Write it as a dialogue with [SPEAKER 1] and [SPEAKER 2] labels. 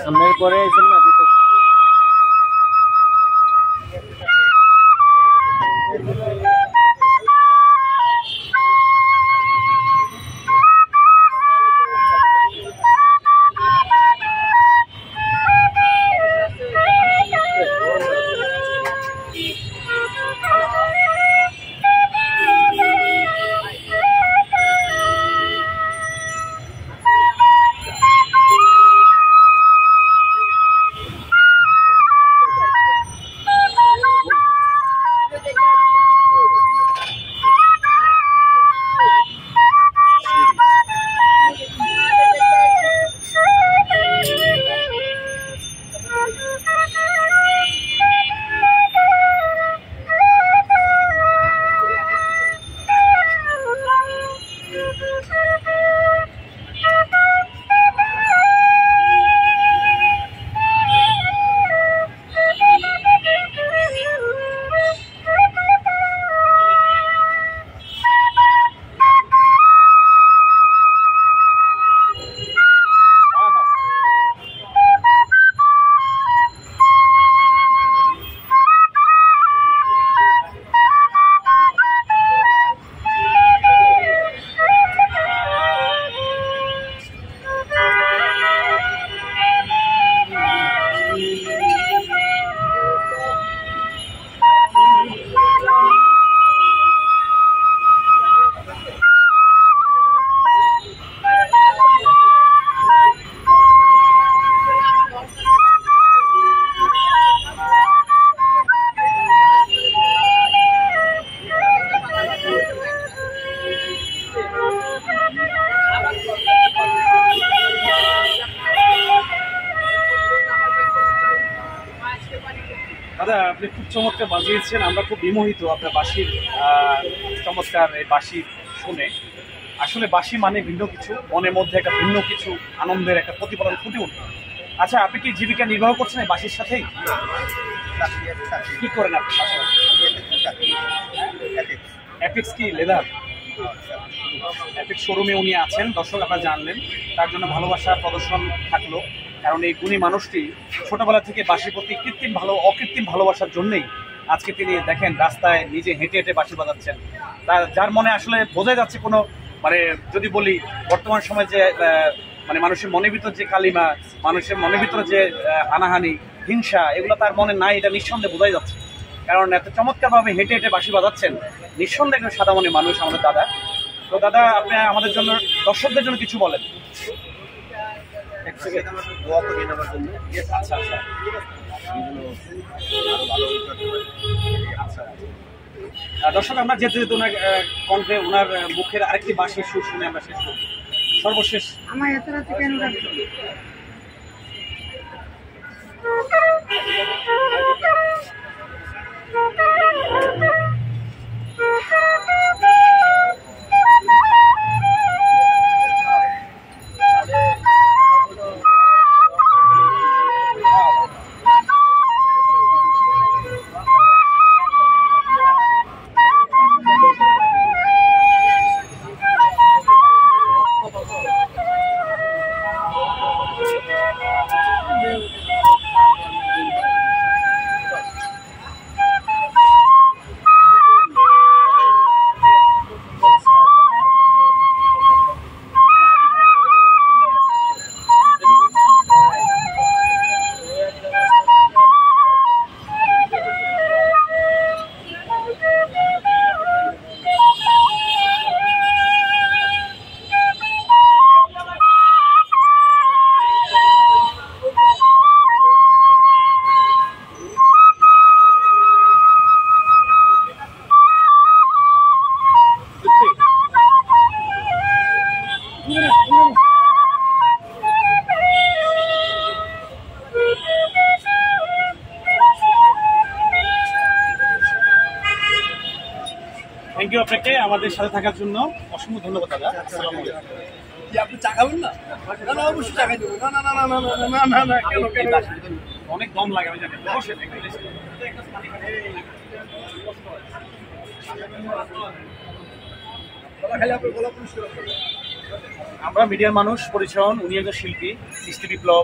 [SPEAKER 1] সামনের পরে আইছেন না দিতে
[SPEAKER 2] দাদা আপনি খুব চমৎকার বাজিয়েছেন, আমরা খুব বিমোহিত আপনার বাঁশির চমৎকার এই বাঁশি শুনে। আসলে বাঁশি মানে ভিন্ন কিছু, মনের মধ্যে একটা ভিন্ন কিছু আনন্দের একটা প্রতিফলন ফুটে উঠে। আচ্ছা, আপনি কি জীবিকা নির্বাহ করছেন এই বাঁশির সাথেই? কি করেন আপনি? অ্যাপিক্স কি লেদার? অ্যাপিক্স শোরুমে উনি আছেন, দর্শক আপনারা জানলেন। তার জন্য ভালোবাসা প্রদর্শন থাকলো, কারণ এই গুণী মানুষটি ছোটবেলা থেকে বাঁশির প্রতি অকৃত্রিম ভালোবাসার জন্যই আজকে তিনি দেখেন রাস্তায় নিজে হেঁটে হেঁটে বাঁশি বাজাচ্ছেন। যার মনে আসলে বোঝা যাচ্ছে কোনো মানে যদি বলি বর্তমান সময়ে যে মানে মানুষের মনের ভিতর যে কালিমা, মানুষের মনের ভিতরে যে হানাহানি, হিংসা, এগুলো তার মনে নাই, এটা নিঃসন্দেহে বোঝাই যাচ্ছে। কারণ এত চমৎকারভাবে হেঁটে হেঁটে বাঁশি বাজাচ্ছেন, নিঃসন্দেহে একজন সাদা মনের মানুষ আমাদের দাদা। তো দাদা, আপনি আমাদের জন্য, দর্শকদের জন্য কিছু বলেন। আচ্ছা আচ্ছা দর্শক, আমরা যেতে যেতে ওনার কণ্ঠে, ওনার মুখের আরেকটি বাঁশির সুর শুনে আমরা শেষ করব। সর্বশেষ
[SPEAKER 3] আমার এত রাতে কেন রাখছো?
[SPEAKER 2] থ্যাংক ইউ আপনাকে আমাদের সাথে থাকার জন্য, অসংখ্য ধন্যবাদ দাদা।
[SPEAKER 1] আপনি চা খাবেন না? না না, অবশ্যই চা খাই দেবো। না না না না না না না না, কেন কেন?
[SPEAKER 2] অনেক দম লাগে আমি জানি। আমরা মিডিয়ার মানুষ পরিচয়ন, উনি একজন শিল্পী, সৃষ্টি বিপ্লব,